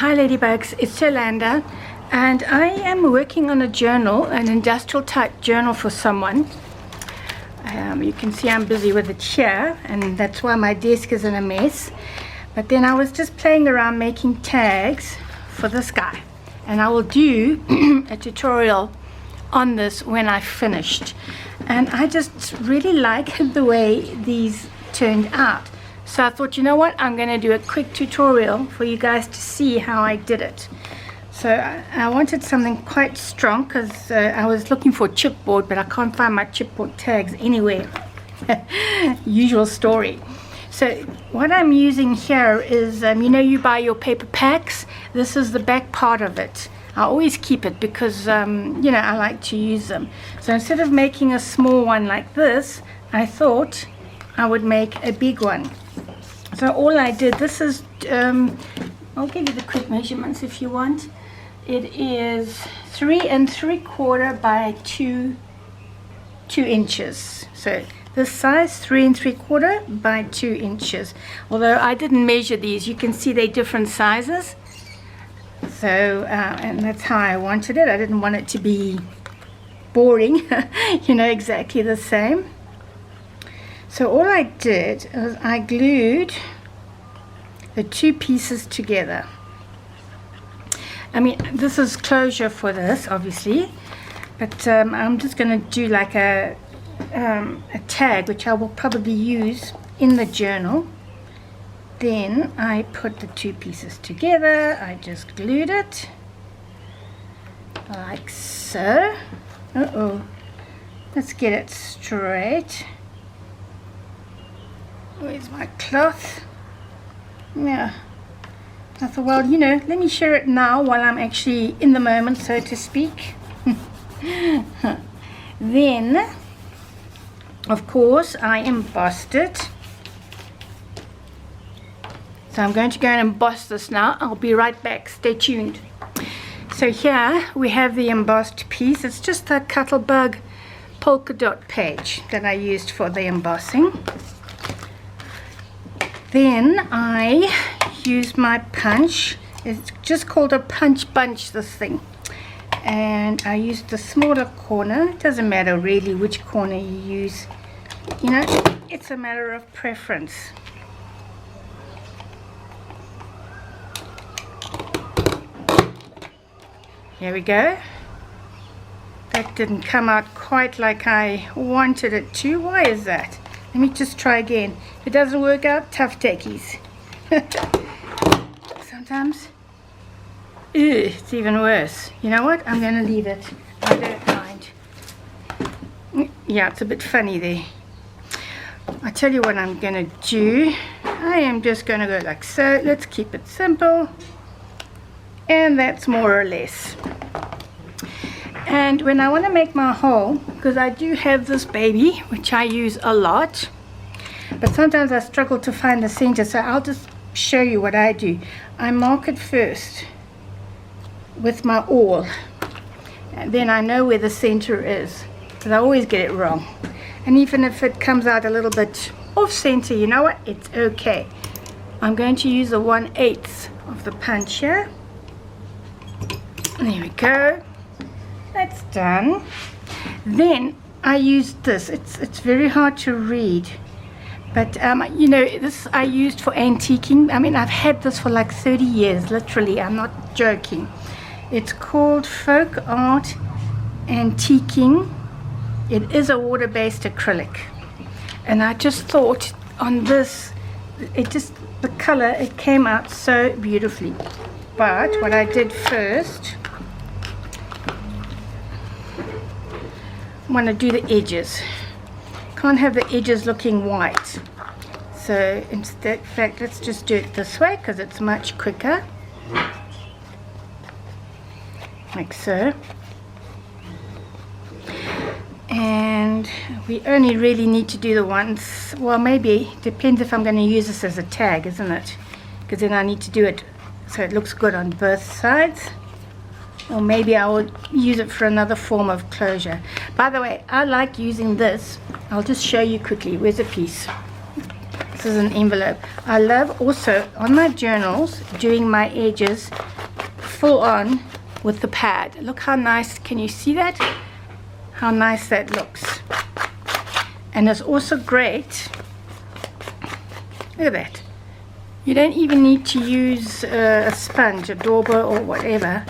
Hi Ladybugs, it's Yolanda and I am working on a journal, an industrial type journal for someone. You can see I'm busy with it here and that's why my desk is in a mess. But then I was just playing around making tags for this guy, and I will do a tutorial on this when I finished. And I just really like the way these turned out. So I thought, you know what, I'm going to do a quick tutorial for you guys to see how I did it. So I wanted something quite strong because I was looking for chipboard, but I can't find my chipboard tags anywhere. Usual story. So what I'm using here is, you know, you buy your paper packs. This is the back part of it. I always keep it because, you know, I like to use them. So instead of making a small one like this, I thought I would make a big one. So all I did, this is, I'll give you the quick measurements if you want. It is 3 3/4 by 2 inches. So this size, 3 3/4 by 2 inches. Although I didn't measure these, you can see they're different sizes. So, and that's how I wanted it. I didn't want it to be boring, you know, exactly the same. So all I did was I glued the two pieces together. I mean, this is closure for this, obviously, but I'm just going to do like a tag, which I will probably use in the journal. Then I put the two pieces together. I just glued it like so. Let's get it straight. Where's my cloth? Yeah. I thought, well, you know, let me share it now while I'm actually in the moment, so to speak. Then, of course, I embossed it. So I'm going to go and emboss this now. I'll be right back. Stay tuned. So here we have the embossed piece. It's just a Cuttlebug polka dot page that I used for the embossing. Then I used my punch. It's just called a punch bunch, this thing. And I used the smaller corner. It doesn't matter really which corner you use. You know, it's a matter of preference. Here we go. That didn't come out quite like I wanted it to. Why is that? Let me just try again. If it doesn't work out, tough techies. Sometimes, it's even worse. You know what? I'm going to leave it. I don't mind. Yeah, it's a bit funny there. I'll tell you what I'm going to do. I am just going to go like so. Let's keep it simple. And that's more or less. And when I want to make my hole, because I do have this baby, which I use a lot, but sometimes I struggle to find the center, so I'll just show you what I do. I mark it first with my awl, and then I know where the center is, because I always get it wrong. And even if it comes out a little bit off center, you know what, it's okay. I'm going to use the 1/8 of the punch here. There we go. That's done. Then I used this. It's very hard to read, but you know, this I used for antiquing. I mean, I've had this for like 30 years, literally. I'm not joking. It's called Folk Art Antiquing. It is a water-based acrylic, and I just thought on this, the color, it came out so beautifully. But what I did first, I want to do the edges. Can't have the edges looking white. So in fact, let's just do it this way because it's much quicker. Like so. And we only really need to do the ones, well, maybe, depends if I'm going to use this as a tag, isn't it? Because then I need to do it so it looks good on both sides. Or maybe I will use it for another form of closure. By the way, I like using this. I'll just show you quickly. Where's a piece? this is an envelope. I love also on my journals doing my edges full on with the pad. Look how nice, can you see that? How nice that looks. And it's also great, look at that. You don't even need to use a sponge, a dauber or whatever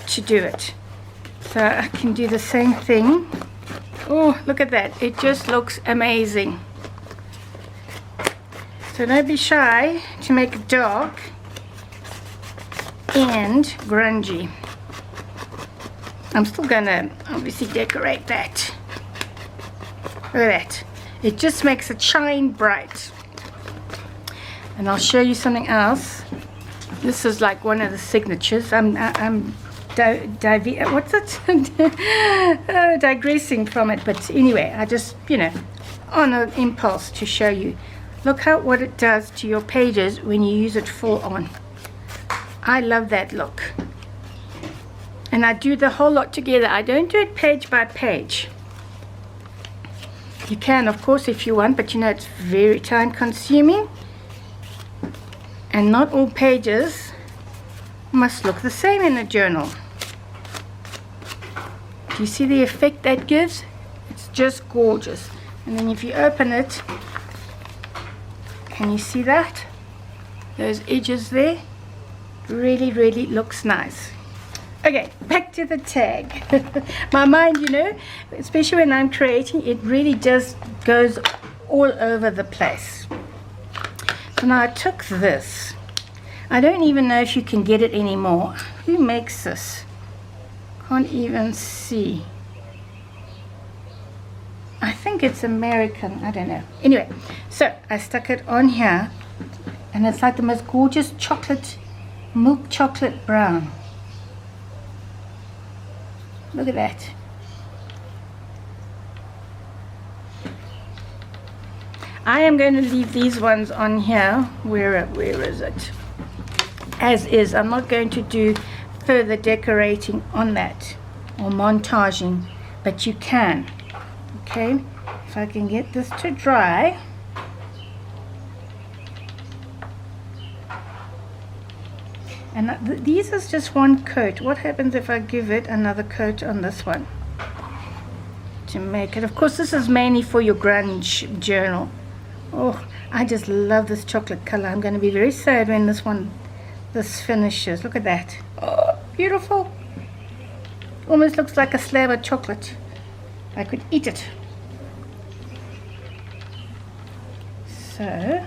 to do it. So I can do the same thing. Oh, look at that. It just looks amazing. So don't be shy to make it dark and grungy. I'm still gonna obviously decorate that. Look at that. It just makes it shine bright. And I'll show you something else. This is like one of the signatures. What's it? Digressing from it, but anyway, I just, you know, on an impulse to show you. Look what it does to your pages when you use it full on. I love that look. And I do the whole lot together. I don't do it page by page. You can, of course, if you want, but you know it's very time consuming. And not all pages must look the same in a journal. Do you see the effect that gives? It's just gorgeous. And then if you open it, can you see that? Those edges there? Really, really looks nice. Okay, back to the tag. My mind, you know, especially when I'm creating, it really just goes all over the place. So now I took this. I don't even know if you can get it anymore. Who makes this? Can't even see. I think it's American. I don't know. Anyway, so I stuck it on here, and it's like the most gorgeous chocolate, milk chocolate brown. Look at that. I am going to leave these ones on here. Where is it? As is. I'm not going to do further decorating on that or montaging, but you can. Okay, if I can get this to dry. And these is just one coat. What happens if I give it another coat on this one to make it? Of course, this is mainly for your grunge journal. Oh, I just love this chocolate color. I'm going to be very sad when this finishes. Look at that. Oh, beautiful. Almost looks like a slab of chocolate. I could eat it. So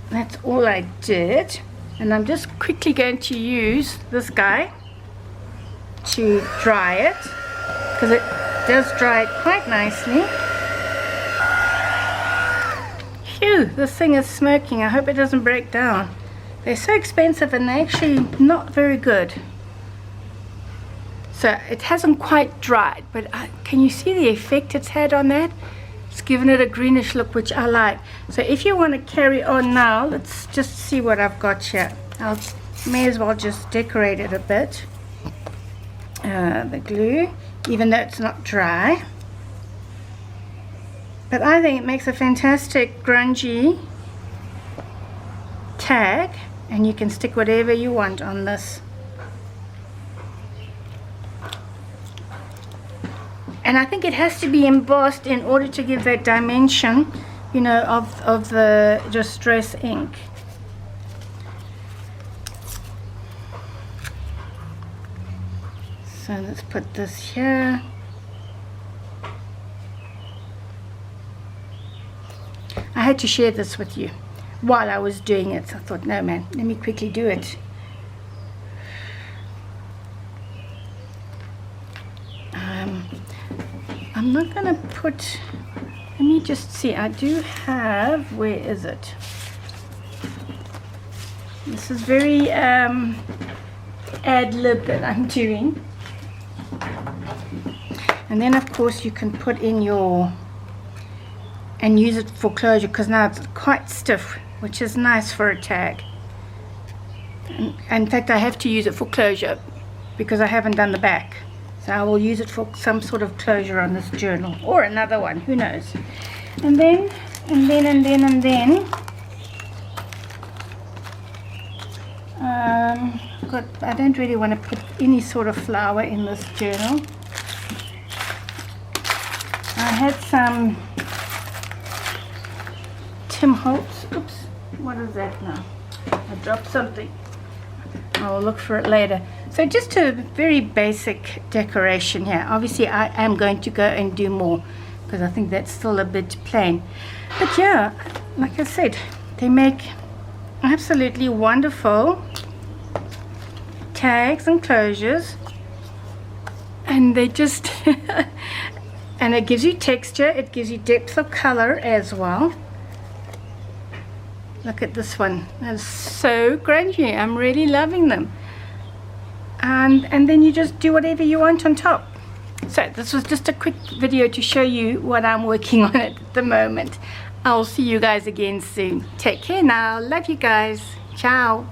that's all I did, and I'm just quickly going to use this guy to dry it, because it does dry it quite nicely. Phew, this thing is smoking. I hope it doesn't break down. They're so expensive and they're actually not very good. So it hasn't quite dried, but can you see the effect it's had on that? It's given it a greenish look, which I like. So if you want to carry on now, let's just see what I've got here. I may as well just decorate it a bit. The glue, even though it's not dry. But I think it makes a fantastic grungy tag, and you can stick whatever you want on this. And I think it has to be embossed in order to give that dimension, you know, of the distress ink. So let's put this here. I had to share this with you while I was doing it. So I thought, no man, let me quickly do it. I'm not going to put, let me just see, I do have, where is it? This is very ad-lib that I'm doing. And then of course you can put in your, and use it for closure, because now it's quite stiff, which is nice for a tag. And in fact, I have to use it for closure because I haven't done the back. So I will use it for some sort of closure on this journal, or another one, who knows. And then I don't really want to put any sort of flower in this journal. I had some Tim Holtz. Oops, what is that now? I dropped something. I'll look for it later. So just a very basic decoration here. Obviously I am going to go and do more because I think that's still a bit plain. But yeah, like I said, they make absolutely wonderful tags and closures, and they just and it gives you texture, it gives you depth of color as well. Look at this one, that's so grungy. I'm really loving them. And then you just do whatever you want on top. So this was just a quick video to show you what I'm working on at the moment. I'll see you guys again soon. Take care now. Love you guys. Ciao.